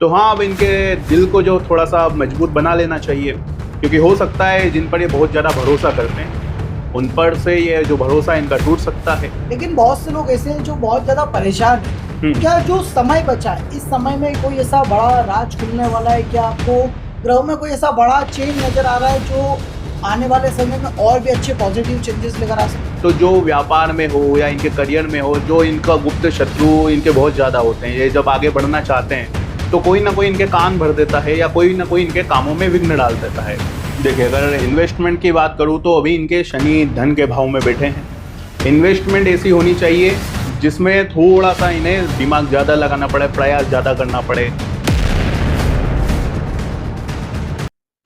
तो हाँ, अब इनके दिल को जो थोड़ा सा मजबूत बना लेना चाहिए, क्योंकि हो सकता है जिन पर ये बहुत ज़्यादा भरोसा करते हैं उन पर से ये जो भरोसा इनका टूट सकता है। लेकिन बहुत से लोग ऐसे हैं जो बहुत ज्यादा परेशान हैं। क्या जो समय बचा है इस समय में कोई ऐसा बड़ा राज खुलने वाला है? क्या आपको ग्रह में कोई ऐसा बड़ा चेंज नजर आ रहा है जो आने वाले समय में और भी अच्छे पॉजिटिव चेंजेस लेकर आ सकते हैं? तो जो व्यापार में हो या इनके करियर में हो, जो इनका गुप्त शत्रु इनके बहुत ज़्यादा होते हैं, ये जब आगे बढ़ना चाहते हैं तो कोई ना कोई इनके कान भर देता है या कोई ना कोई इनके कामों में विघ्न डाल देता है। देखिए, अगर इन्वेस्टमेंट की बात करूँ तो अभी इनके शनि धन के भाव में बैठे हैं। इन्वेस्टमेंट ऐसी होनी चाहिए जिसमें थोड़ा सा इन्हें दिमाग ज़्यादा लगाना पड़े, प्रयास ज़्यादा करना पड़े।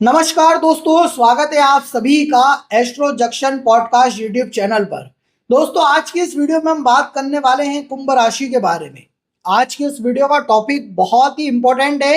नमस्कार दोस्तों, स्वागत है आप सभी का astro junction podcast YouTube channel पर। दोस्तों, आज की इस वीडियो में हम बात करने वाले हैं कुंभ राशि के बारे में। आज की इस वीडियो का टॉपिक बहुत ही इंपॉर्टेंट है।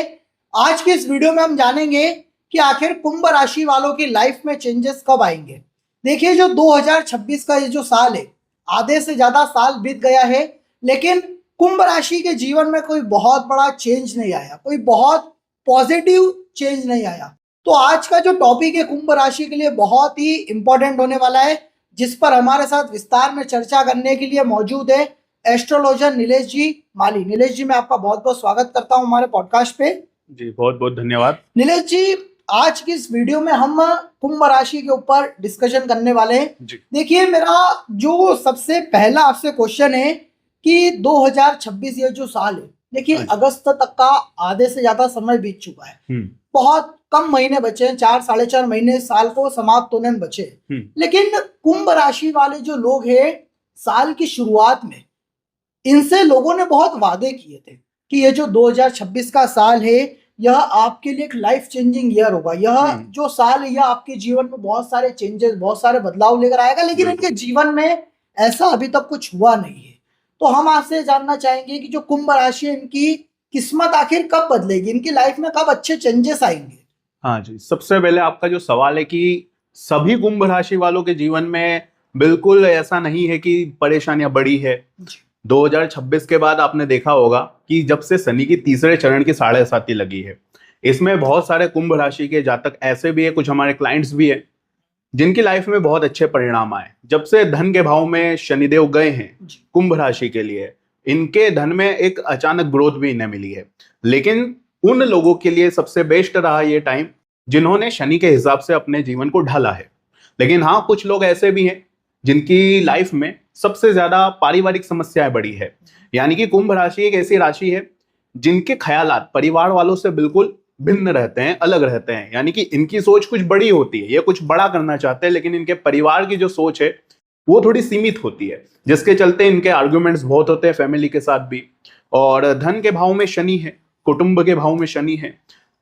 आज की इस वीडियो में हम जानेंगे कि आखिर कुंभ राशि वालों की लाइफ में चेंजेस कब आएंगे। देखिए, जो 2026 का ये जो साल है, आधे से ज्यादा साल बीत गया है, लेकिन कुंभ राशि के जीवन में कोई बहुत बड़ा चेंज नहीं आया, कोई बहुत पॉजिटिव चेंज नहीं आया। तो आज का जो टॉपिक है कुंभ राशि के लिए बहुत ही इंपॉर्टेंट होने वाला है, जिस पर हमारे साथ विस्तार में चर्चा करने के लिए मौजूद है एस्ट्रोलॉजर नीलेश जी माली। नीलेश जी, मैं आपका बहुत बहुत स्वागत करता हूं हमारे पॉडकास्ट पे। जी, बहुत बहुत धन्यवाद। नीलेश जी, आज की इस वीडियो में हम कुंभ राशि के ऊपर डिस्कशन करने वाले हैं। देखिए, मेरा जो सबसे पहला आपसे क्वेश्चन है कि 2026 ये जो साल है, देखिए अगस्त तक का आधे से ज्यादा समय बीत चुका है। बहुत कम महीने बचे हैं, 4 साढ़े 4 महीने साल को समाप्त होने में बचे। लेकिन कुंभ राशि वाले जो लोग हैं, साल की शुरुआत में इनसे लोगों ने बहुत वादे किए थे कि ये जो 2026 का साल है, यह आपके लिए एक लाइफ चेंजिंग ईयर होगा। यह जो साल है, यह आपके जीवन में बहुत सारे चेंजेस, बहुत सारे बदलाव लेकर आएगा। लेकिन इनके जीवन में ऐसा अभी तक कुछ हुआ नहीं है। तो हम आपसे जानना चाहेंगे कि जो कुंभ राशि है, इनकी किस्मत आखिर कब बदलेगी, इनकी लाइफ में कब अच्छे चेंजेस आएंगे? हाँ जी, सबसे पहले आपका जो सवाल है कि सभी कुंभ राशि वालों के जीवन में बिल्कुल ऐसा नहीं है कि परेशानियां बड़ी है। 2026 के बाद आपने देखा होगा कि जब से शनि की तीसरे चरण की 7.5 लगी है, इसमें बहुत सारे कुंभ राशि के जातक ऐसे भी है, कुछ हमारे क्लाइंट्स भी है, जिनकी लाइफ में बहुत अच्छे परिणाम आए। जब से धन के भाव में शनिदेव गए हैं कुंभ राशि के लिए, इनके धन में एक अचानक ग्रोथ भी इन्हें मिली है। लेकिन उन लोगों के लिए सबसे बेस्ट रहा ये टाइम जिन्होंने शनि के हिसाब से अपने जीवन को ढाला है। लेकिन हाँ, कुछ लोग ऐसे भी हैं जिनकी लाइफ में सबसे ज्यादा पारिवारिक समस्याएं बड़ी है। यानी कि कुंभ राशि एक ऐसी राशि है जिनके ख्यालात परिवार वालों से बिल्कुल भिन्न रहते हैं, अलग रहते हैं। यानी कि इनकी सोच कुछ बड़ी होती है, ये कुछ बड़ा करना चाहते हैं, लेकिन इनके परिवार की जो सोच है वो थोड़ी सीमित होती है, जिसके चलते इनके आर्ग्यूमेंट्स बहुत होते हैं फैमिली के साथ भी। और धन के भाव में शनि है, कुटुंब के भाव में शनि है,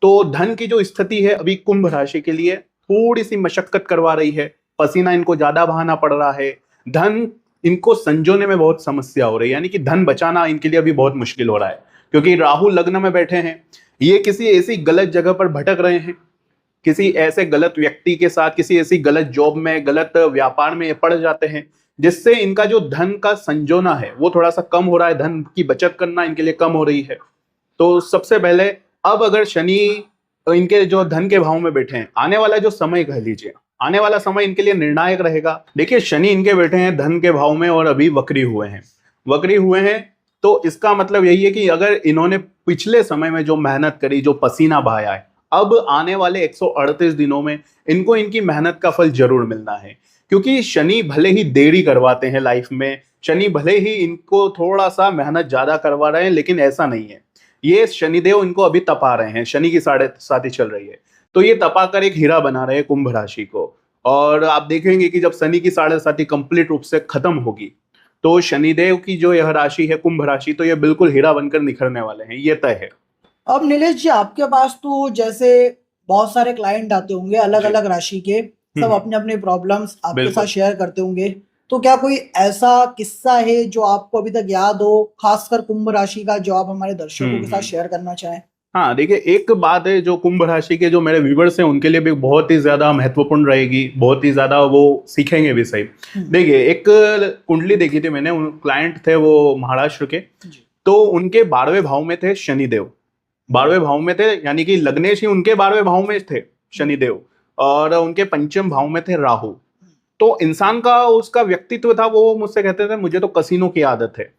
तो धन की जो स्थिति है अभी कुंभ राशि के लिए थोड़ी सी मशक्कत करवा रही है। पसीना इनको ज्यादा बहाना पड़ रहा है, धन इनको संजोने में बहुत समस्या हो रही है। यानी कि धन बचाना इनके लिए अभी बहुत मुश्किल हो रहा है, क्योंकि राहु लग्न में बैठे हैं। ये किसी ऐसी गलत जगह पर भटक रहे हैं, किसी ऐसे गलत व्यक्ति के साथ, किसी ऐसी गलत जॉब में, गलत व्यापार में ये पड़ जाते हैं, जिससे इनका जो धन का संजोना है वो थोड़ा सा कम हो रहा है। धन की बचत करना इनके लिए कम हो रही है। तो सबसे पहले, अब अगर शनि इनके जो धन के भाव में बैठे हैं, आने वाला जो समय कह लीजिए, आने वाला समय इनके लिए निर्णायक रहेगा। देखिए, शनि इनके बैठे हैं धन के भाव में और अभी वक्री हुए हैं। वक्री हुए हैं तो इसका मतलब यही है कि अगर इन्होंने पिछले समय में जो मेहनत करी, जो पसीना बहाया है, अब आने वाले 138 दिनों में इनको इनकी मेहनत का फल जरूर मिलना है। क्योंकि शनि भले ही देरी करवाते हैं लाइफ में, शनि भले ही इनको थोड़ा सा मेहनत ज्यादा करवा रहे हैं, लेकिन ऐसा नहीं है। ये शनिदेव इनको अभी तपा रहे हैं, शनि की 7.5 चल रही है, तो ये तपा कर एक हीरा बना रहे हैं कुंभ राशि को। और आप देखेंगे कि जब शनि की 7.5 कंप्लीट रूप से खत्म होगी, तो शनिदेव की जो यह राशि है कुंभ राशि, तो ये बिल्कुल हीरा बनकर निखरने वाले हैं, ये तय है। अब नीलेश जी, आपके पास तो जैसे बहुत सारे क्लाइंट आते होंगे अलग अलग राशि के, सब अपने अपने प्रॉब्लम्स आपके साथ शेयर करते होंगे। तो क्या कोई ऐसा किस्सा है जो आपको अभी तक याद हो, खासकर कुंभ राशि का, जो आप हमारे दर्शकों के साथ शेयर करना चाहें? हाँ, देखिए, एक बात है जो कुंभ राशि के जो मेरे व्यूवर्स हैं उनके लिए भी बहुत ही ज्यादा महत्वपूर्ण रहेगी, बहुत ही ज्यादा वो सीखेंगे भी सही। देखिए, एक कुंडली देखी थी मैंने, उन क्लाइंट थे वो महाराष्ट्र के, तो उनके 12वें भाव में थे शनिदेव। 12वें भाव में थे, यानी कि लग्नेश ही उनके 12वें भाव में थे शनिदेव, और उनके पंचम भाव में थे राहु। तो इंसान का उसका व्यक्तित्व था, वो मुझसे कहते थे मुझे तो कसीनो की आदत है।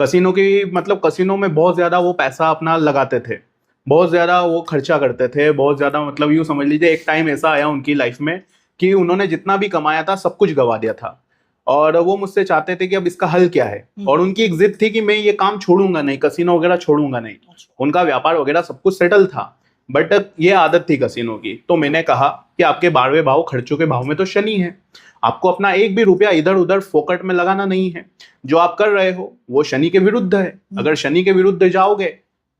कसीनो की मतलब कसीनो में बहुत ज्यादा वो पैसा अपना लगाते थे, बहुत ज्यादा वो खर्चा करते थे, बहुत ज्यादा मतलब यूं समझ लीजिए एक टाइम ऐसा आया उनकी लाइफ में कि उन्होंने जितना भी कमाया था सब कुछ गवा दिया था। और वो मुझसे चाहते थे कि अब इसका हल क्या है, और उनकी एक जिद थी कि मैं ये काम छोड़ूंगा नहीं, कसीनो वगैरह छोड़ूंगा नहीं। उनका व्यापार वगैरह सब कुछ सेटल था, बट ये आदत थी कसीनो की। तो मैंने कहा कि आपके 12वें भाव खर्चों के भाव में तो शनि है, आपको अपना एक भी रुपया इधर उधर फोकट में लगाना नहीं है। जो आप कर रहे हो वो शनि के विरुद्ध है, अगर शनि के विरुद्ध जाओगे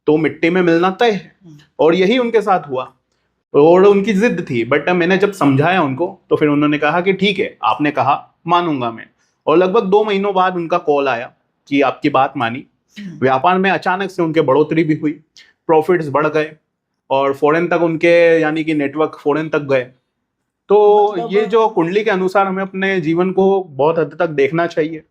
तो मिट्टी में मिलना तय है। और यही उनके साथ हुआ, और उनकी जिद थी। बट मैंने जब समझाया उनको तो फिर उन्होंने कहा कि ठीक है, आपने कहा मानूंगा मैं। और लगभग 2 महीनों बाद उनका कॉल आया कि आपकी बात मानी। व्यापार में अचानक से उनके बढ़ोतरी भी हुई, प्रॉफिट्स बढ़ गए, और फॉरेन तक उनके यानी कि नेटवर्क फॉरेन तक गए। तो मतलब ये जो कुंडली के अनुसार हमें अपने जीवन को बहुत हद तक देखना चाहिए।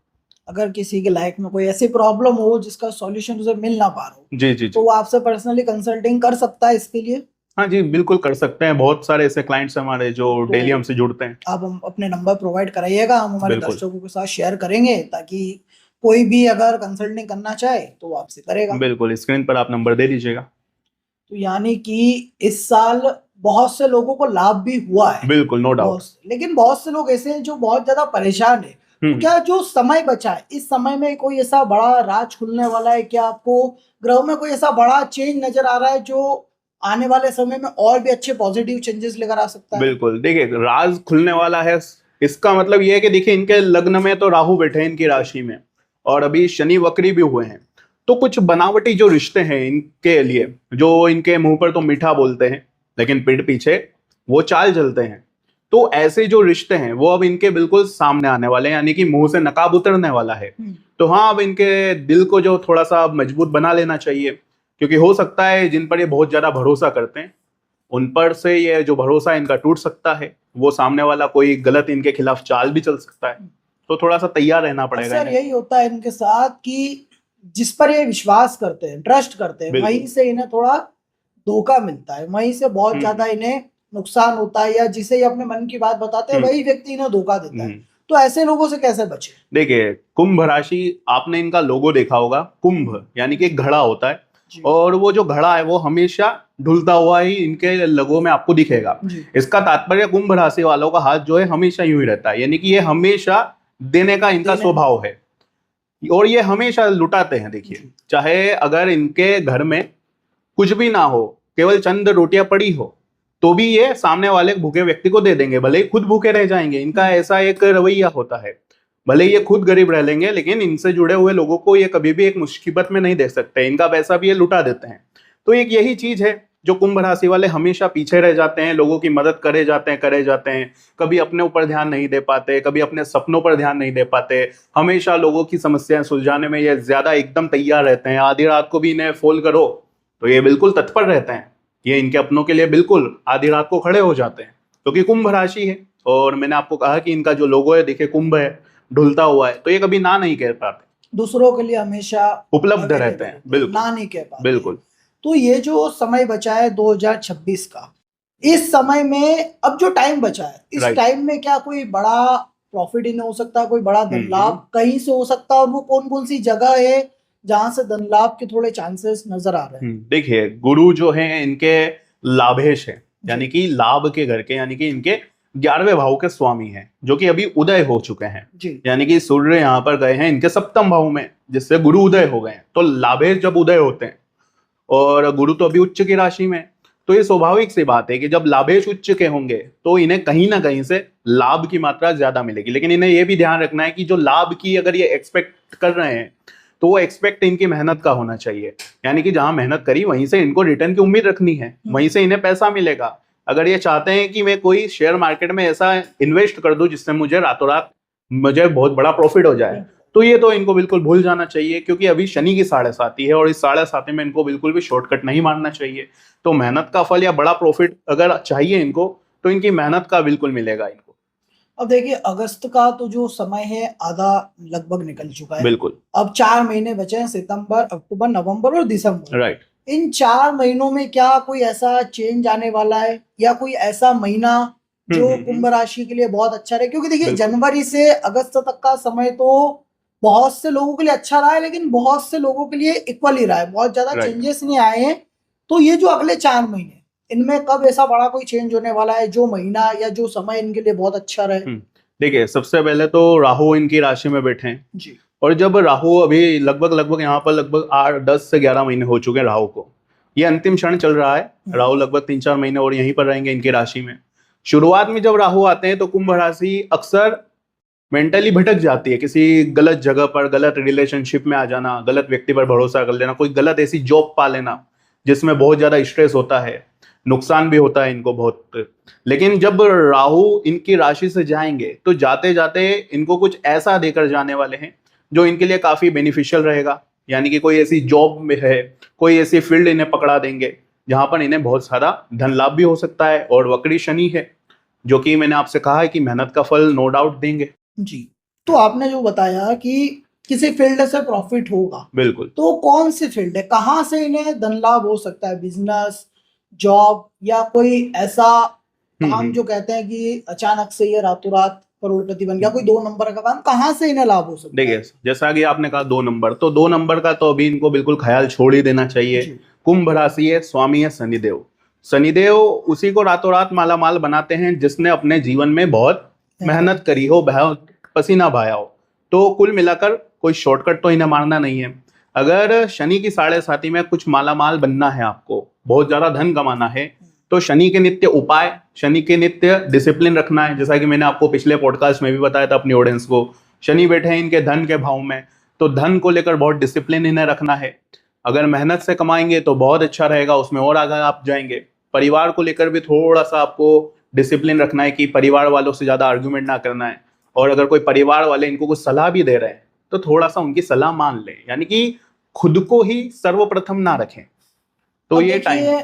अगर किसी के लाइफ में कोई ऐसी प्रॉब्लम हो जिसका सॉल्यूशन उसे मिल ना पा रहा हो, जी जी तो जी, वो आपसे पर्सनली कंसल्टिंग कर सकता है इसके लिए। हाँ जी बिल्कुल कर सकते हैं। बहुत सारे ऐसे क्लाइंट्स हमारे जो तो डेली हमसे जुड़ते हैं। आप हम अपने नंबर प्रोवाइड कराइएगा, हम हमारे बिल्कुल। दर्शकों के साथ शेयर करेंगे, ताकि कोई भी अगर कंसल्टिंग करना चाहे तो वो आपसे करेगा। बिल्कुल, स्क्रीन पर आप नंबर दे दीजिएगा। तो यानी कि इस साल बहुत से लोगों को लाभ भी हुआ है, बिल्कुल, नो डाउट। लेकिन बहुत से लोग ऐसे हैं जो बहुत ज्यादा परेशान है। तो क्या जो समय बचा है, इस समय में कोई ऐसा बड़ा राज खुलने वाला है? क्या आपको ग्रह में कोई ऐसा बड़ा चेंज नजर आ रहा है जो आने वाले समय में और भी अच्छे पॉजिटिव चेंजेस लेकर आ सकता है? बिल्कुल, देखिए राज खुलने वाला है, इसका मतलब ये है कि देखिए इनके लग्न में तो राहु बैठे हैं इनकी राशि में, और अभी शनि वक्री भी हुए हैं। तो कुछ बनावटी जो रिश्ते हैं इनके लिए, जो इनके मुंह पर तो मीठा बोलते हैं लेकिन पीठ पीछे वो चाल चलते हैं, तो ऐसे जो रिश्ते हैं वो अब इनके बिल्कुल सामने आने वाले हैं, यानी कि मुंह से नकाब उतरने वाला है। तो हाँ, अब इनके दिल को जो थोड़ा सा मजबूत बना लेना चाहिए, क्योंकि हो सकता है जिन पर ये बहुत ज्यादा भरोसा करते हैं उन पर से ये जो भरोसा इनका टूट सकता है, वो सामने वाला कोई गलत इनके खिलाफ चाल भी चल सकता है। तो थोड़ा सा तैयार रहना पड़ेगा सर इन्हें। यही होता है इनके साथ कि जिस पर ये विश्वास करते हैं, ट्रस्ट करते हैं, बिल्कुल। वहीं से इन्हें थोड़ा धोखा मिलता है, वहीं से बहुत ज्यादा इन्हें नुकसान होता है, या जिसे ये अपने मन की बात बताते हैं वही व्यक्ति इन्हें धोखा देता है। तो ऐसे लोगों से कैसे बचे? देखिए कुंभ राशि, आपने इनका लोगो देखा होगा, कुंभ यानी कि एक घड़ा होता है, जी। और वो जो घड़ा है वो हमेशा ढुलता हुआ ही इनके लोगों में आपको दिखेगा। जी। इसका तात्पर्य कुंभ राशि वालों का हाथ जो है हमेशा यूं ही रहता है, यानी कि ये हमेशा देने का इनका स्वभाव है, और ये हमेशा लुटाते हैं। देखिए चाहे अगर इनके घर में कुछ भी ना हो, केवल चंद रोटियां पड़ी हो, तो भी ये सामने वाले भूखे व्यक्ति को दे देंगे, भले ही खुद भूखे रह जाएंगे। इनका ऐसा एक रवैया होता है, भले ही ये खुद गरीब रह लेंगे लेकिन इनसे जुड़े हुए लोगों को ये कभी भी एक मुसीबत में नहीं देख सकते, इनका पैसा भी ये लुटा देते हैं। तो एक यही चीज है जो कुंभ राशि वाले हमेशा पीछे रह जाते हैं, लोगों की मदद करे जाते हैं, कभी अपने ऊपर ध्यान नहीं दे पाते, कभी अपने सपनों पर ध्यान नहीं दे पाते। हमेशा लोगों की समस्याएं सुलझाने में ये ज्यादा एकदम तैयार रहते हैं, आधी रात को भी इन्हें फोन करो तो ये बिल्कुल तत्पर रहते हैं, ये इनके अपनों के लिए बिल्कुल आधी रात को खड़े हो जाते हैं, क्योंकि कुंभ राशि है। और मैंने आपको कहा कि इनका जो लोगो है देखिए कुंभ है, ढुलता हुआ है, तो ये कभी ना नहीं कह पाते, दूसरों के लिए हमेशा उपलब्ध रहते हैं। बिल्कुल, ना नहीं कह पाते। बिल्कुल। तो ये जो समय बचा है 2026 का, इस समय में अब जो टाइम बचा है, इस टाइम में क्या कोई बड़ा प्रॉफिट इन्हें हो सकता है, कोई बड़ा धन लाभ कहीं से हो सकता है? और वो कौन कौन सी जगह है जहां से धन लाभ के थोड़े चांसेस नजर आ रहे हैं? देखिए गुरु जो है इनके लाभेश है, यानी कि लाभ के घर के, यानी कि इनके 11वें भाव के स्वामी हैं, जो कि अभी उदय हो चुके हैं। यानी कि सूर्य यहाँ पर गए हैं इनके सप्तम भाव में, जिससे गुरु उदय हो गए हैं। तो लाभेश जब उदय होते हैं और गुरु तो अभी उच्च की राशि में, तो ये स्वाभाविक सी बात है कि जब लाभेश उच्च के होंगे तो इन्हें कहीं ना कहीं से लाभ की मात्रा ज्यादा मिलेगी। लेकिन इन्हें यह भी ध्यान रखना है कि जो लाभ की अगर ये एक्सपेक्ट कर रहे हैं तो वो एक्सपेक्ट इनकी मेहनत का होना चाहिए, यानी कि जहां मेहनत करी वहीं से इनको रिटर्न की उम्मीद रखनी है, वहीं से इन्हें पैसा मिलेगा। अगर ये चाहते हैं कि मैं कोई शेयर मार्केट में ऐसा इन्वेस्ट कर दूं जिससे मुझे रातों रात मुझे बहुत बड़ा प्रॉफिट हो जाए, तो ये तो इनको बिल्कुल भूल जाना चाहिए, क्योंकि अभी शनि की 7.5 है और इस 7.5 में इनको बिल्कुल भी शॉर्टकट नहीं मारना चाहिए। तो मेहनत का फल या बड़ा प्रॉफिट अगर चाहिए इनको, तो इनकी मेहनत का बिल्कुल मिलेगा इनको। अब देखिए अगस्त का तो जो समय है आधा लगभग निकल चुका है, बिल्कुल। अब 4 महीने बचे हैं, सितंबर, अक्टूबर, नवंबर और दिसंबर। राइट। इन 4 महीनों में क्या कोई ऐसा चेंज आने वाला है या कोई ऐसा महीना जो कुंभ राशि के लिए बहुत अच्छा रहे? क्योंकि देखिए बिल्कुल। जनवरी से अगस्त तक का समय तो बहुत से लोगों के लिए अच्छा रहा है, लेकिन बहुत से लोगों के लिए इक्वल ही रहा है, बहुत ज्यादा राइट। चेंजेस नहीं आए हैं। तो ये जो अगले 4 महीने, इनमें कब ऐसा बड़ा कोई चेंज होने वाला है जो महीना या जो समय इनके लिए बहुत अच्छा रहे? देखिए, सबसे पहले तो राहु इनकी राशि में बैठे हैं जी। और जब राहु अभी लगभग यहाँ पर लगभग 8-10 से 11 महीने हो चुके हैं राहु को, ये अंतिम क्षण चल रहा है। राहु लगभग 3-4 महीने और यहीं पर रहेंगे इनकी राशि में। शुरुआत में जब राहु आते हैं तो कुंभ राशि अक्सर मेंटली भटक जाती है, किसी गलत जगह पर, गलत रिलेशनशिप में आ जाना, गलत व्यक्ति पर भरोसा कर लेना, कोई गलत ऐसी जॉब पा लेना जिसमें बहुत ज्यादा स्ट्रेस होता है, नुकसान भी होता है इनको बहुत। लेकिन जब राहु इनकी राशि से जाएंगे तो जाते जाते इनको कुछ ऐसा देकर जाने वाले हैं जो इनके लिए काफी बेनिफिशियल रहेगा। यानी कि कोई ऐसी जॉब में है, कोई ऐसी फील्ड इन्हें पकड़ा देंगे जहां पर इन्हें बहुत सारा धन लाभ भी हो सकता है। और वक्री शनि है जो कि मैंने आपसे कहा है कि मेहनत का फल नो डाउट देंगे। जी। तो आपने जो बताया कि किसी फील्ड से प्रॉफिट होगा, बिल्कुल। तो कौन सी फील्ड है, कहाँ से इन्हें धन लाभ हो सकता है? बिजनेस, जॉब या कोई ऐसा काम जो कहते हैं कि अचानक से ये रातों रात करोड़पति बन गया, कोई 2 नंबर का काम, कहाँ से इन्हें लाभ हो सकता है? देखिए, जैसा कि आपने कहा 2 नंबर, तो 2 नंबर का तो अभी इनको बिल्कुल ख्याल छोड़ ही देना चाहिए। जी। कुंभ राशि है, स्वामी है शनिदेव। शनिदेव उसी को रातों रात माला माल बनाते हैं जिसने अपने जीवन में बहुत मेहनत करी हो, बहुत पसीना बहाया हो। तो कुल मिलाकर कोई शॉर्टकट तो इन्हें मारना नहीं है। अगर शनि की साढ़े साथी में कुछ माला माल बनना है, आपको बहुत ज्यादा धन कमाना है, तो शनि के नित्य उपाय, शनि के नित्य डिसिप्लिन रखना है। जैसा कि मैंने आपको पिछले पॉडकास्ट में भी बताया था अपनी ऑडियंस को, शनि बैठे हैं इनके धन के भाव में, तो धन को लेकर बहुत डिसिप्लिन इन्हें रखना है। अगर मेहनत से कमाएंगे तो बहुत अच्छा रहेगा, उसमें और आगे आप जाएंगे। परिवार को लेकर भी थोड़ा सा आपको डिसिप्लिन रखना है कि परिवार वालों से ज्यादा आर्ग्यूमेंट ना करना है। और अगर कोई परिवार वाले इनको कुछ सलाह भी दे रहे हैं तो थोड़ा सा उनकी सलाह मान लें, यानी कि खुद को ही सर्वप्रथम ना रखें। तो अब ये टाइम,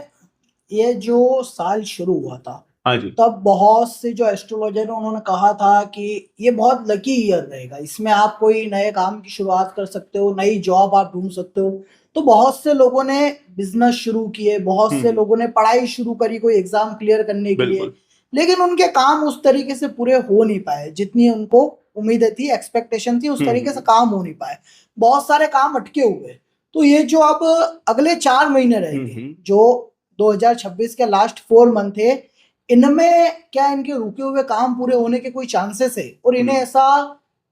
ये जो साल शुरू हुआ था, हाँ जी, तब बहुत से जो एस्ट्रोलॉजर है उन्होंने कहा था कि ये बहुत लकी ईयर रहेगा, इसमें आप कोई नए काम की शुरुआत कर सकते हो, नई जॉब आप ढूंढ सकते हो। तो बहुत से लोगों ने बिजनेस शुरू किए, बहुत से लोगों ने पढ़ाई शुरू करी कोई एग्जाम क्लियर करने के लिए, बिल्कुल। लेकिन उनके काम उस तरीके से पूरे हो नहीं पाए जितनी उनको उम्मीदें थी, एक्सपेक्टेशन थी, उस तरीके से काम हो नहीं पाए, बहुत सारे काम अटके हुए। तो ये जो अब अगले 4 महीने रहेंगे, जो 2026 के लास्ट 4 मंथ है, इनमें क्या इनके रुके हुए काम पूरे होने के कोई चांसेस है? और इन्हें ऐसा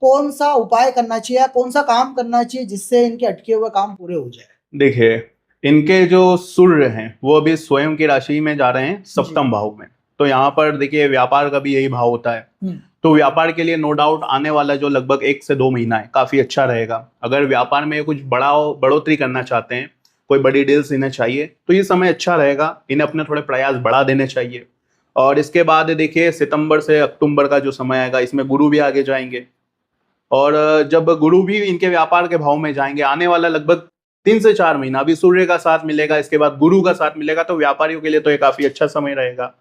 कौन सा उपाय करना चाहिए या कौन सा काम करना चाहिए जिससे इनके अटके हुए काम पूरे हो जाए? देखिए, इनके जो सूर्य हैं वो अभी स्वयं की राशि में जा रहे हैं, सप्तम भाव में। तो यहाँ पर देखिए, व्यापार का भी यही भाव होता है। तो व्यापार के लिए नो डाउट आने वाला जो लगभग 1 से 2 महीना है काफी अच्छा रहेगा। अगर व्यापार में कुछ बढ़ोतरी करना चाहते हैं, कोई बड़ी डील्स इन्हें चाहिए, तो ये समय अच्छा रहेगा। इन्हें अपने थोड़े प्रयास बढ़ा देने चाहिए। और इसके बाद देखिए, सितंबर से अक्टूबर का जो समय आएगा, इसमें गुरु भी आगे जाएंगे। और जब गुरु भी इनके व्यापार के भाव में जाएंगे, आने वाला लगभग 3 से 4 महीना अभी सूर्य का साथ मिलेगा, इसके बाद गुरु का साथ मिलेगा, तो व्यापारियों के लिए तो ये काफी अच्छा समय रहेगा।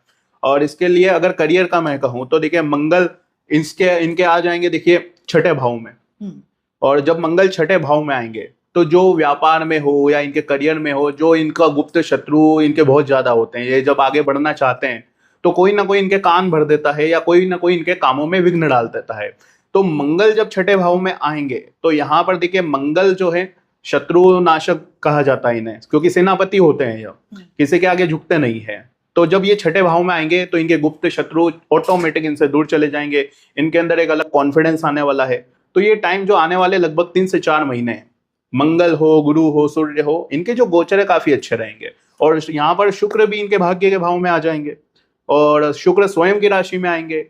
और इसके लिए अगर करियर का मैं कहूँ तो देखिए, मंगल इनके आ जाएंगे देखिए छठे भाव में। और जब मंगल छठे भाव में आएंगे तो जो व्यापार में हो या इनके करियर में हो, जो इनका गुप्त शत्रु इनके बहुत ज्यादा होते हैं, ये जब आगे बढ़ना चाहते हैं तो कोई ना कोई इनके कान भर देता है या कोई ना कोई इनके कामों में विघ्न डाल देता है। तो मंगल जब छठे भाव में आएंगे तो यहाँ पर देखिए, मंगल जो है शत्रु नाशक कहा जाता है इन्हें, क्योंकि सेनापति होते हैं, ये किसी के आगे झुकते नहीं है। तो जब ये छठे भाव में आएंगे तो इनके गुप्त शत्रु ऑटोमेटिक इनसे दूर चले जाएंगे, इनके अंदर एक अलग कॉन्फिडेंस आने वाला है। तो ये टाइम जो आने वाले लगभग 3 से 4 महीने, मंगल हो, गुरु हो, सूर्य हो, इनके जो गोचर है काफी अच्छे रहेंगे। और यहाँ पर शुक्र भी इनके भाग्य के भाव में आ जाएंगे और शुक्र स्वयं की राशि में आएंगे,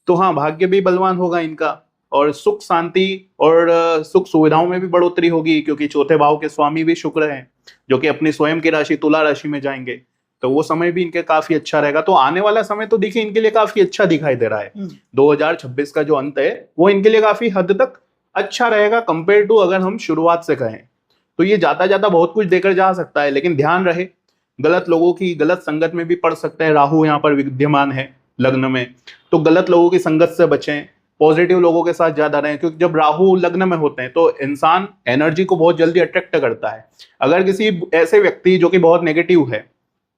तो हाँ, भाग्य भी बलवान होगा इनका। और सुख शांति और सुख सुविधाओं में भी बढ़ोतरी होगी, क्योंकि चौथे भाव के स्वामी भी शुक्र हैं जो कि अपनी स्वयं की राशि तुला राशि में जाएंगे। तो वो समय भी इनके काफी अच्छा रहेगा। तो आने वाला समय तो देखिए इनके लिए काफी अच्छा दिखाई दे रहा है। 2026 का जो अंत है वो इनके लिए काफी हद तक अच्छा रहेगा, कंपेयर टू अगर हम शुरुआत से कहें तो। ये जाता जाता बहुत कुछ देकर जा सकता है, लेकिन ध्यान रहे गलत लोगों की गलत संगत में भी पड़ सकते हैं। राहु यहाँ पर विद्यमान है लग्न में, तो गलत लोगों की संगत से बचें। पॉजिटिव लोगों के साथ ज्यादा रहें, क्योंकि जब राहु लग्न में होते हैं तो इंसान एनर्जी को बहुत जल्दी अट्रैक्ट करता है। अगर किसी ऐसे व्यक्ति जो कि बहुत नेगेटिव है,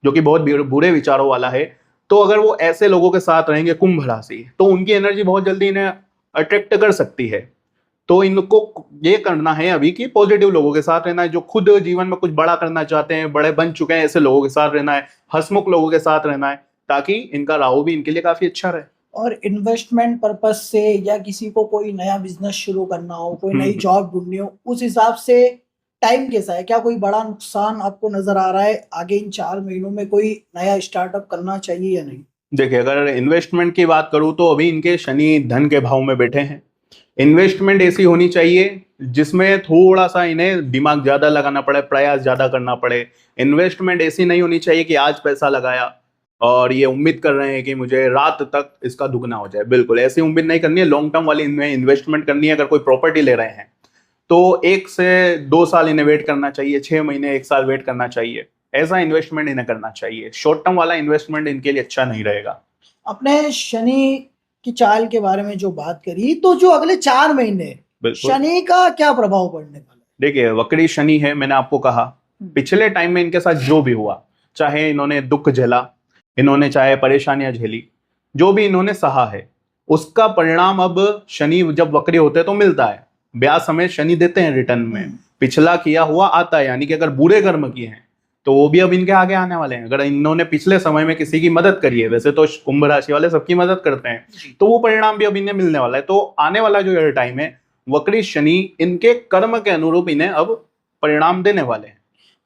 जो कि बहुत बुरे विचारों वाला है, तो अगर वो ऐसे लोगों के साथ रहेंगे कुंभ राशि, तो उनकी एनर्जी बहुत जल्दी इन्हें अट्रैक्ट कर सकती है। तो इनको ये करना है अभी कि पॉजिटिव लोगों के साथ रहना है, जो खुद जीवन में कुछ बड़ा करना चाहते हैं, बड़े बन चुके हैं, ऐसे लोगों के साथ रहना है, हंसमुख लोगों के साथ रहना है, ताकि इनका राहु भी इनके लिए काफी अच्छा रहे। और इन्वेस्टमेंट पर्पस से या किसी को कोई नया बिजनेस शुरू करना हो, कोई नई जॉब ढूंढनी हो, उस हिसाब से टाइम कैसा है? क्या कोई बड़ा नुकसान आपको नजर आ रहा है आगे इन 4 महीनों में? कोई नया स्टार्टअप करना चाहिए या नहीं? देखिए, अगर इन्वेस्टमेंट की बात करूं तो अभी इनके शनि धन के भाव में बैठे हैं। इन्वेस्टमेंट ऐसी होनी चाहिए जिसमें थोड़ा सा इन्हें दिमाग ज्यादा लगाना पड़े, प्रयास ज्यादा करना पड़े। इन्वेस्टमेंट ऐसी नहीं होनी चाहिए कि आज पैसा लगाया और ये उम्मीद कर रहे हैं कि मुझे रात तक इसका दुगना हो जाए। बिल्कुल ऐसी उम्मीद नहीं करनी है। लॉन्ग टर्म वाली इनमें इन्वेस्टमेंट करनी है। अगर कोई प्रॉपर्टी ले रहे हैं तो 1 से 2 साल इन्हें वेट करना चाहिए, 6 महीने 1 साल वेट करना चाहिए। ऐसा इन्वेस्टमेंट इन्हें करना चाहिए। शॉर्ट टर्म वाला इन्वेस्टमेंट इनके लिए अच्छा नहीं रहेगा। अपने शनि की चाल के बारे में जो बात करी, तो जो अगले 4 महीने शनि का क्या प्रभाव पड़ने वाला है? देखिए, वक्री शनि है, मैंने आपको कहा पिछले टाइम में इनके साथ जो भी हुआ, चाहे इन्होंने दुख झेला, इन्होंने चाहे परेशानियां झेली, जो भी इन्होंने सहा है, उसका परिणाम अब शनि जब वक्री होते हैं तो मिलता है। ब्याज समेत शनि देते हैं रिटर्न में। पिछला किया हुआ आता है, यानी कि अगर बुरे कर्म किए हैं तो वो भी अब इनके आगे आने वाले हैं। अगर इन्होंने पिछले समय में किसी की मदद करी है, वैसे तो कुंभ राशि वाले सबकी मदद करते हैं, तो वो परिणाम भी अब इन्हें मिलने वाला है। तो आने वाला जो ये टाइम है, वक्री शनि इनके कर्म के अनुरूप इन्हें अब परिणाम देने वाले हैं।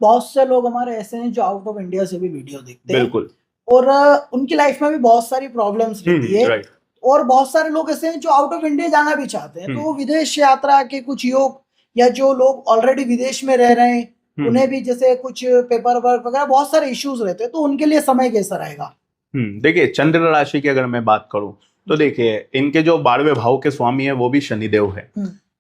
बहुत से लोग हमारे ऐसे हैं जो आउट ऑफ इंडिया से भी वीडियो देखते हैं, बिल्कुल, और उनकी लाइफ में भी बहुत सारी प्रॉब्लम्स रहती है, और बहुत सारे लोग ऐसे हैं जो आउट ऑफ इंडिया जाना भी चाहते हैं, तो वो विदेश यात्रा के कुछ योग, या जो लोग ऑलरेडी विदेश में रह रहे हैं उन्हें भी जैसे कुछ पेपर वर्क वगैरह बहुत सारे इश्यूज रहते हैं, तो उनके लिए समय कैसा रहेगा? देखिए, चंद्र राशि की अगर मैं बात करूं तो देखिए, इनके जो 12वें भाव के स्वामी है वो भी शनिदेव है,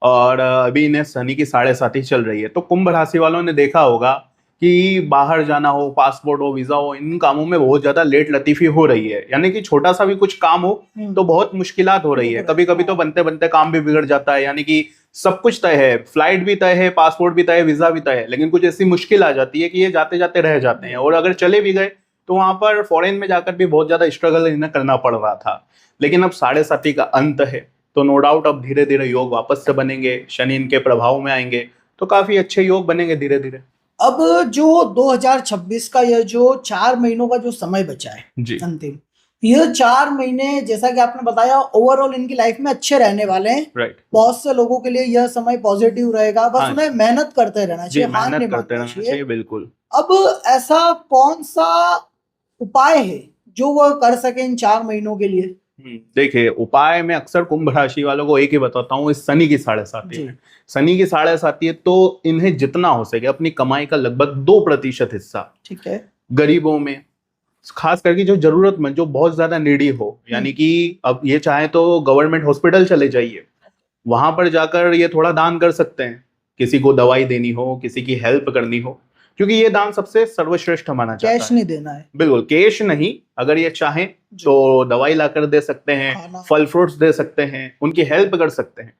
और अभी इन्हें शनि की 7.5 चल रही है। तो कुंभ राशि वालों ने देखा होगा कि बाहर जाना हो, पासपोर्ट हो, वीजा हो, इन कामों में बहुत ज्यादा लेट लतीफी हो रही है। यानी कि छोटा सा भी कुछ काम हो तो बहुत मुश्किलात हो रही है। कभी कभी तो बनते बनते काम भी बिगड़ जाता है। यानी कि सब कुछ तय है, फ्लाइट भी तय है, पासपोर्ट भी तय है, वीजा भी तय है, लेकिन कुछ ऐसी मुश्किल आ जाती है कि ये जाते जाते रह जाते हैं। और अगर चले भी गए तो वहां पर फॉरेन में जाकर भी बहुत ज्यादा स्ट्रगल इन्हें करना पड़ रहा था। लेकिन अब 7.5 का अंत है, तो नो डाउट अब धीरे धीरे योग वापस से बनेंगे। शनि इनके प्रभाव में आएंगे तो काफी अच्छे योग बनेंगे धीरे धीरे। अब जो 2026 का यह जो 4 महीनों का जो समय बचा है जी, अंतिम, ये 4 महीने जैसा कि आपने बताया ओवरऑल इनकी लाइफ में अच्छे रहने वाले हैं। राइट। बहुत से लोगों के लिए यह समय पॉजिटिव रहेगा, बस उन्हें मेहनत करते रहना चाहिए, हार नहीं मानना चाहिए। बिल्कुल। अब ऐसा कौन सा उपाय है जो वह कर सके इन 4 महीनों के लिए? देखिए, उपाय में अक्सर कुंभ राशि वालों को एक ही बताता हूँ, इस शनि की 7.5 है। शनि की 7.5 है, तो इन्हें जितना हो सके अपनी कमाई का लगभग 2% हिस्सा, ठीक है, गरीबों में, खास करके जो जरूरतमंद, जो बहुत ज्यादा नीडी हो, यानी कि अब ये चाहे तो गवर्नमेंट हॉस्पिटल चले जाइए, वहां पर जाकर ये थोड़ा दान कर सकते हैं। किसी को दवाई देनी हो, किसी की हेल्प करनी हो, क्योंकि ये दान सबसे सर्वश्रेष्ठ माना जाता है। कैश नहीं देना है, बिल्कुल कैश नहीं। अगर ये चाहें तो दवाई लाकर दे सकते हैं, फल फ्रूट्स दे सकते हैं, उनकी हेल्प कर सकते हैं।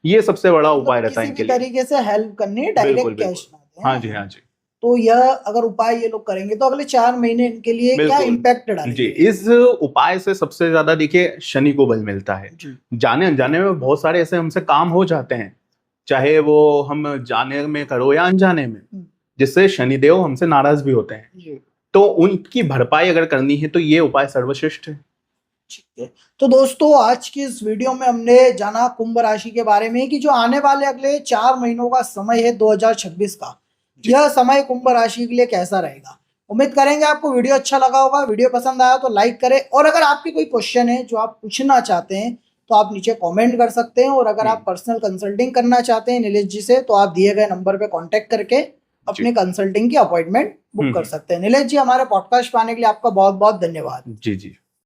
ये सबसे बड़ा उपाय रहता है इनके लिए। तरीके से हेल्प करनी है, डायरेक्ट कैश ना दें। हाँ जी, हाँ जी। तो यह अगर उपाय ये लोग करेंगे तो अगले 4 महीने इनके लिए क्या इम्पैक्ट डालेंगे? जी, इस उपाय से सबसे ज्यादा देखिए शनि को बल मिलता है। जाने अनजाने में बहुत सारे ऐसे हमसे काम हो जाते हैं, चाहे वो हम जाने में करो या अनजाने में, जिससे शनिदेव हमसे नाराज भी होते हैं। तो उनकी भरपाई अगर करनी है तो ये उपाय सर्वश्रेष्ठ है। ठीक है, तो दोस्तों आज की इस वीडियो में हमने जाना कुंभ राशि के बारे में कि जो आने वाले अगले 4 महीनों का समय है 2026 का, यह समय कुंभ राशि के लिए कैसा रहेगा। उम्मीद करेंगे आपको वीडियो अच्छा लगा होगा। वीडियो पसंद आया तो लाइक करें, और अगर आपकी कोई क्वेश्चन है जो आप पूछना चाहते हैं तो आप नीचे कमेंट कर सकते हैं। और अगर आप पर्सनल कंसल्टिंग करना चाहते हैं नीलेश जी से, तो आप दिए गए नंबर पे कांटेक्ट करके अपने कंसल्टिंग की अपॉइंटमेंट बुक कर सकते हैं। नीलेश जी, हमारे पॉडकास्ट पाने के लिए आपका बहुत बहुत धन्यवाद। जी जी।